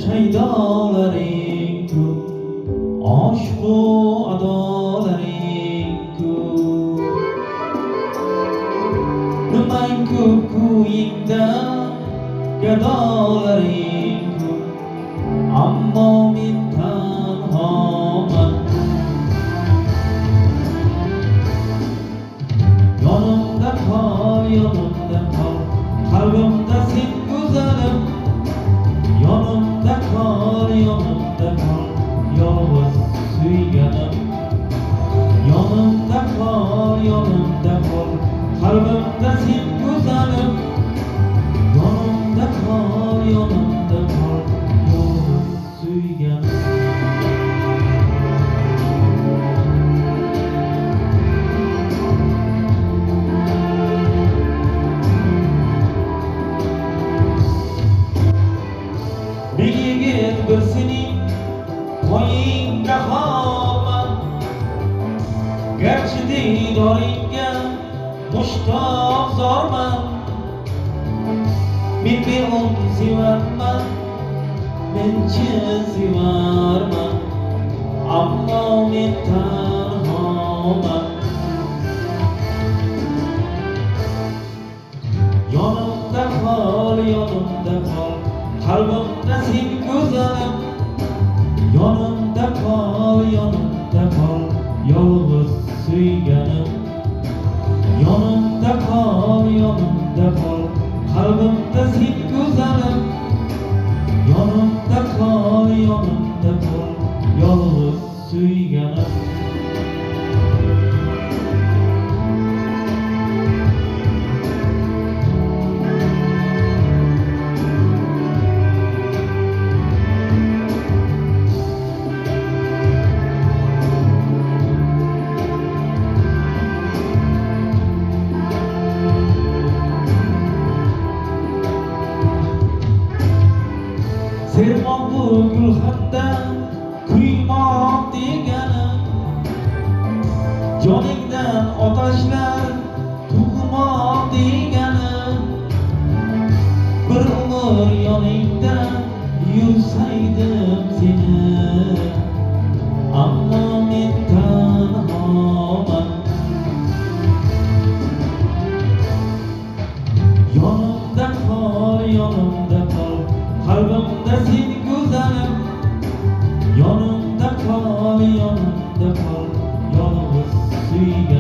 shaydolaring ko'p, oshiqu adolaring ko'p. Nimang ko'p ko'yingda gadolaring ko'p, ammo men tanhoman. Yonimda qol, yonimda qol, qalbimda sen go'zalim. Yonimda qol, yonimda qol, yolg'iz suyganim. Yonimda qol, yonimda qol, qalbimda sen go'zalim. Yonimda qol, yonimda qol, yolg'iz suyganim. Yigit bir sening qo'yingda qolman, garchi diydoringga mushtoq zorman. Men beun sevarman, menchi sevarman, ammo men tanhoman. Yonimda qol, yonimda qol, qalbimda sen go'zalim. Yonimda qol, yonimda qol, yolg'iz suyganim. Yonimda qol, yonimda qol, qalbimda sen go'zalim. Yonimda qol, yonimda qol, yolg'iz suyganim. Sermoq bu gulxanda kuymoq deganim, joningdan otashlar tug'moq deganim. Bir umr yoningda yursaydim seni, ammo men tanhoman. Yonimda qol, yonimda qol, qalbimda sen go'zalim. Yonimda qol, yonimda qol, yolg'iz suyganim.